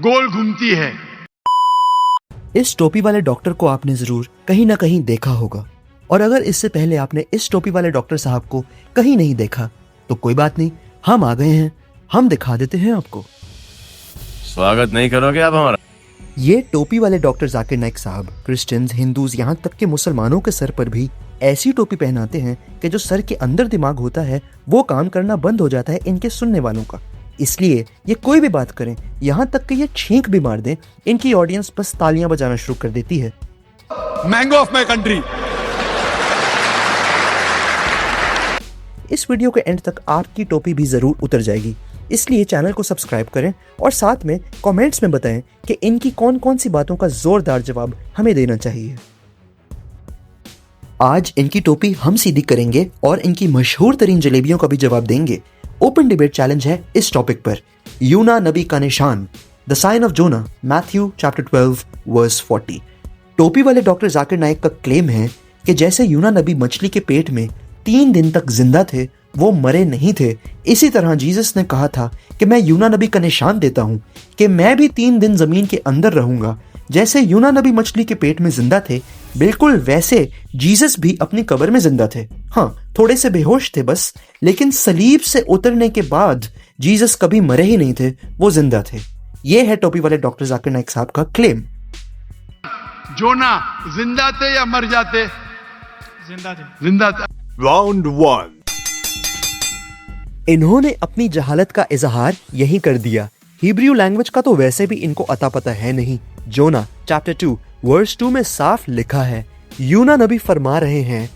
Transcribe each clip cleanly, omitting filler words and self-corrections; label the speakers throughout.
Speaker 1: गोल घूमती है।
Speaker 2: इस टोपी वाले डॉक्टर को आपने जरूर कहीं ना कहीं देखा होगा, और अगर इससे पहले आपने इस टोपी वाले डॉक्टर साहब को कहीं नहीं देखा तो कोई बात नहीं, हम आ गए हैं, हम दिखा देते हैं आपको।
Speaker 3: स्वागत नहीं करोगे आप हमारा?
Speaker 2: ये टोपी वाले डॉक्टर जाकिर नाइक साहब क्रिश्चियंस, हिंदूज, यहाँ तक के मुसलमानों के सर पर भी ऐसी टोपी पहनाते हैं कि जो सर के अंदर दिमाग होता है वो काम करना बंद हो जाता है इनके सुनने वालों का। इसलिए ये कोई भी बात करें, यहाँ तक कि ये छींक भी मार दें, इनकी ऑडियंस बस तालियां बजाना शुरू कर देती है।
Speaker 1: Mango of my country.
Speaker 2: इस वीडियो के एंड तक आपकी टोपी भी जरूर उतर जाएगी, इसलिए चैनल को सब्सक्राइब करें और साथ में कमेंट्स में बताएं कि इनकी कौन कौन सी बातों का जोरदार जवाब हमें देना चाहिए। आज इनकी टोपी हम सीधी करेंगे और इनकी मशहूर तरीन जलेबियों का भी जवाब देंगे। ओपन डिबेट चैलेंज है इस टॉपिक पर। यूना नबी का निशान, the sign of Jonah, Matthew chapter 12 verse 40। टोपी वाले डॉक्टर जाकिर नाइक का क्लेम है कि जैसे यूना नबी मछली के पेट में 3 दिन तक जिंदा थे, वो मरे नहीं थे, इसी तरह जीसस ने कहा था कि मैं यूना नबी का निशान देता हूं कि मैं भी 3 दिन जमीन के अंदर रहूंगा। जैसे यूना नबी मछली के पेट में जिंदा थे, बिल्कुल वैसे जीसस भी अपनी कब्र में जिंदा थे। हाँ, थोड़े से बेहोश थे बस, लेकिन सलीब से उतरने के बाद जीसस कभी मरे ही नहीं थे, वो जिंदा थे। ये है टोपी वाले डॉक्टर जाकिर नाइक साहब का क्लेम।
Speaker 1: जोना जिंदा थे या मर जाते?
Speaker 4: जिंदा थे।
Speaker 1: जिंदा थे।
Speaker 3: राउंड 1।
Speaker 2: इन्होंने अपनी जहालत का इजहार यही कर दिया। हिब्रू लैंग्वेज का तो वैसे भी इनको अता पता है नहीं। जोना चैप्टर 2 वर्स 2 में साफ लिखा है, यूना नबी फरमा रहे हैं,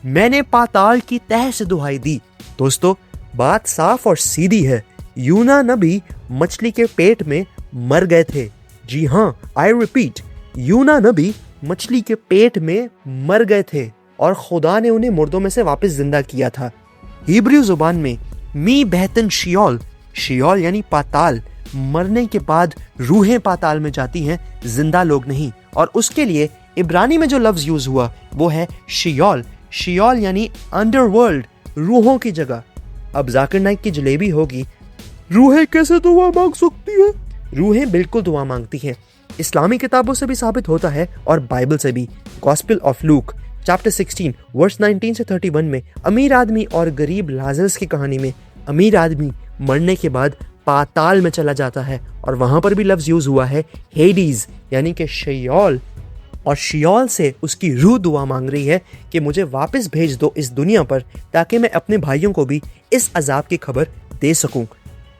Speaker 2: मैंने पाताल की तह से दुहाई दी। दोस्तों, बात साफ और सीधी है, यूना नबी मछली के पेट में मर गए थे। जी हाँ, आई रिपीट, यूना नबी मछली के पेट में मर गए थे और खुदा ने उन्हें मुर्दों में से वापस जिंदा किया था। हिब्रू जुबान में मी बेहतन शियोल, शियोल यानी पाताल, मरने के बाद रूहें पाताल में जाती हैं, जिंदा लोग नहीं। और उसके लिए इब्रानी में जो लफ्ज यूज हुआ वो है शियोल, शियोल यानी अंडरवर्ल्ड, रूहों की जगह। अब जाकिर नाइक की जलेबी होगी, रूहें कैसे दुआ मांग सकती है? रूहें बिल्कुल दुआ मांगती हैं। इस्लामी किताबों से भी साबित होता है और बाइबल से भी। Gospel of Luke chapter 16 verse 19 से 31 में अमीर आदमी और गरीब लाजरस की कहानी में अमीर आदमी मरने के बाद पाताल में चला जाता है और वहां पर भी लफ्ज यूज हुआ है हेडीज यानी कि शियोल, और शियोल से उसकी रूह दुआ मांग रही है कि मुझे वापस भेज दो इस दुनिया पर, ताकि मैं अपने भाइयों को भी इस अजाब की खबर दे सकूं।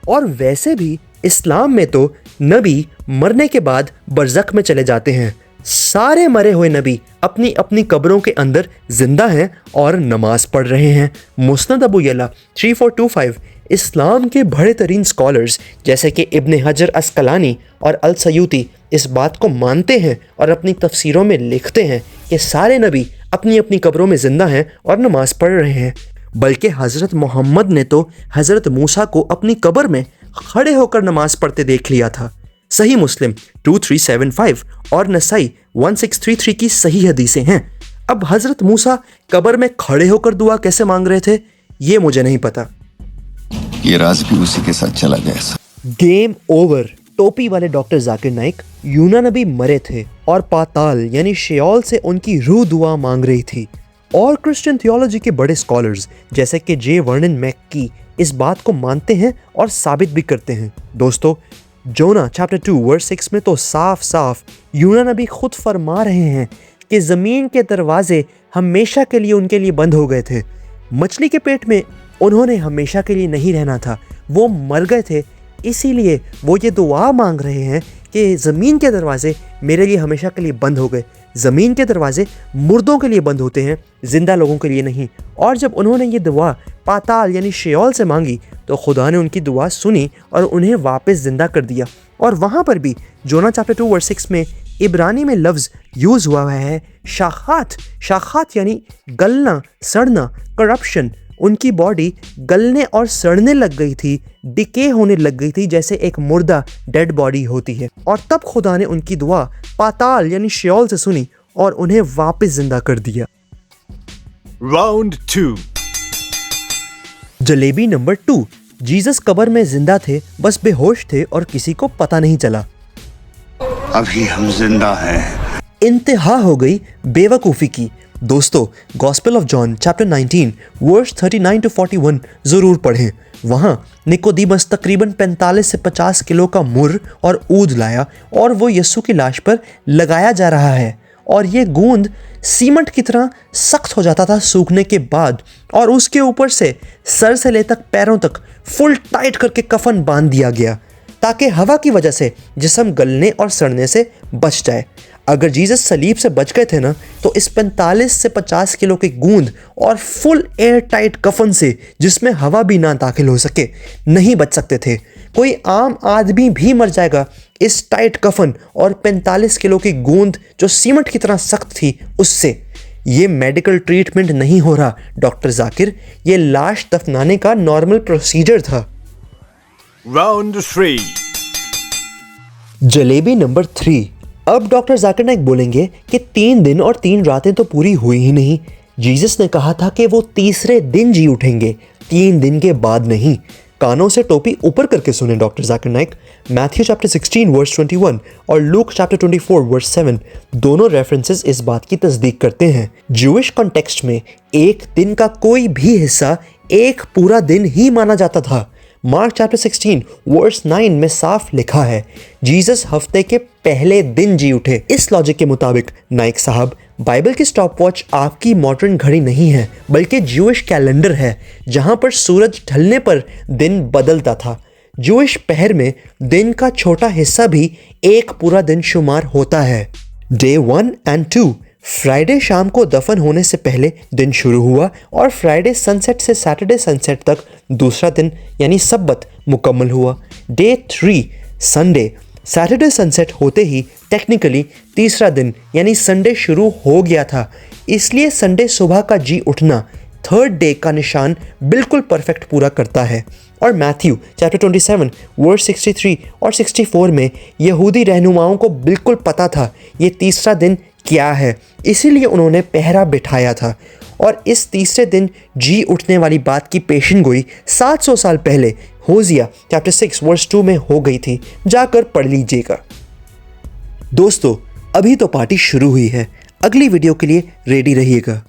Speaker 2: और वैसे भी इस्लाम में तो नबी मरने के बाद बरज़ख में चले जाते हैं। सारे मरे हुए नबी अपनी अपनी कब्रों के अंदर जिंदा हैं और नमाज पढ़ रहे हैं। मुस्नद अबू यला 3425 इस्लाम के बड़े तरीन स्कॉलर्स जैसे कि इब्ने हजर अस्कलानी और अल सयूती इस बात को मानते हैं और अपनी तफसीरों में लिखते हैं कि सारे नबी अपनी अपनी कब्रों में जिंदा हैं और नमाज पढ़ रहे हैं। बल्कि हज़रत मोहम्मद ने तो हज़रत मूसा को अपनी कब्र में खड़े होकर नमाज पढ़ते देख लिया था। सही मुस्लिम 2375 और नसाई 1633 की सही हदीसें हैं। अब हज़रत मूसा कब्र में खड़े होकर दुआ कैसे मांग रहे थे, ये मुझे नहीं पता।
Speaker 5: ये राज भी उसी के साथ चला गया।
Speaker 2: Game over. टोपी वाले डॉक्टर जाकिर नाइक, यूना नबी मरे थे और पाताल यानी शियोल से उनकी रूह दुआ मांग रही थी। और क्रिश्चियन थियोलॉजी के बड़े स्कॉलर्स जैसे कि जे वर्नन मैक्की इस बात को मानते हैं और साबित भी करते हैं। दोस्तों, जोना चैप्टर 2 वर्स 6 में तो साफ साफ यूना नबी खुद फरमा रहे हैं कि ज़मीन के दरवाजे हमेशा के लिए उनके लिए बंद हो गए थे। मछली के पेट में उन्होंने हमेशा के लिए नहीं रहना था, वो मर गए थे, इसीलिए वो ये दुआ मांग रहे हैं कि ज़मीन के दरवाजे मेरे लिए हमेशा के लिए बंद हो गए। ज़मीन के दरवाजे मुर्दों के लिए बंद होते हैं, जिंदा लोगों के लिए नहीं। और जब उन्होंने ये दुआ पाताल यानी शियोल से मांगी तो खुदा ने उनकी दुआ सुनी और उन्हें वापस जिंदा कर दिया। और वहाँ पर भी जोना चैप्टर 2 वर्स 6 में इब्रानी में लफ्ज़ यूज़ हुआ है शाखात, शाखात यानी गलना, सड़ना, करप्शन। उनकी बॉडी गलने और सड़ने लग गई थी, डिके होने लग गई थी, जैसे एक मुर्दा डेड बॉडी होती है। और तब खुदा ने उनकी दुआ पाताल यानी शियोल से सुनी और उन्हें वापस जिंदा कर दिया।
Speaker 3: राउंड 2।
Speaker 2: जलेबी नंबर 2। जीसस कब्र में जिंदा थे, बस बेहोश थे और किसी को पता नहीं चला।
Speaker 5: अभी हम जिंदा हैं।
Speaker 2: इंतहा हो गई बेवकूफ़ी की। दोस्तों, Gospel of John chapter 19 verse 39 to 41 ज़रूर पढ़ें। वहाँ निकोदीमस तकरीबन 45 से 50 किलो का मुर और ऊद लाया और वो यीशु की लाश पर लगाया जा रहा है, और ये गूंद सीमेंट की तरह सख्त हो जाता था सूखने के बाद, और उसके ऊपर से सर से ले तक पैरों तक फुल टाइट करके कफन बांध दिया गया ताकि हवा की वजह से जिस्म गलने और सड़ने से बच जाए। अगर जीसस सलीब से बच गए थे ना, तो इस 45 से 50 किलो की गूंद और फुल एयर टाइट कफन से, जिसमें हवा भी ना दाखिल हो सके, नहीं बच सकते थे। कोई आम आदमी भी मर जाएगा इस टाइट कफन और 45 किलो की गूंद जो सीमेंट की तरह सख्त थी उससे। ये मेडिकल ट्रीटमेंट नहीं हो रहा डॉक्टर जाकिर, ये लाश दफनाने का नॉर्मल प्रोसीजर था।
Speaker 3: Round 3.
Speaker 2: जलेबी नंबर 3। अब डॉक्टर जाकिर नाइक बोलेंगे कि 3 दिन और 3 रातें तो पूरी हुई ही नहीं। जीसस ने कहा था कि वो तीसरे दिन जी उठेंगे, 3 दिन के बाद नहीं। कानों से टोपी ऊपर करके सुने doctor Zakir Naik. Matthew chapter 16 verse 21 और लूक चैप्टर 24 वर्स 7 दोनों रेफरेंसेस इस बात की तस्दीक करते हैं। ज्यूइश कॉन्टेक्स्ट में एक दिन का कोई भी हिस्सा एक पूरा दिन ही माना जाता था। मार्क चैप्टर 16 वर्स 9 में साफ लिखा है, जीसस हफ्ते के पहले दिन जी उठे। इस लॉजिक के मुताबिक नाइक साहब, बाइबल की स्टॉपवॉच आपकी मॉडर्न घड़ी नहीं है, बल्कि ज्यूइश कैलेंडर है, जहां पर सूरज ढलने पर दिन बदलता था। ज्यूइश पहर में दिन का छोटा हिस्सा भी एक पूरा दिन शुमार होता है। डे 1 एंड 2 फ्राइडे शाम को दफन होने से पहले दिन शुरू हुआ और फ्राइडे सनसेट से सैटरडे सनसेट तक दूसरा दिन यानी सब्बत मुकम्मल हुआ। डे 3 संडे, सैटरडे सनसेट होते ही टेक्निकली तीसरा दिन यानी संडे शुरू हो गया था, इसलिए संडे सुबह का जी उठना थर्ड डे का निशान बिल्कुल परफेक्ट पूरा करता है। और मैथ्यू चैप्टर 27 वर्स 63 और 64 में यहूदी रहनुमाओं को बिल्कुल पता था ये तीसरा दिन क्या है, इसीलिए उन्होंने पहरा बिठाया था। और इस तीसरे दिन जी उठने वाली बात की पेशन गोई 700 साल पहले होजिया चैप्टर 6 वर्स 2 में हो गई थी, जाकर पढ़ लीजिएगा। दोस्तों, अभी तो पार्टी शुरू हुई है, अगली वीडियो के लिए रेडी रहिएगा।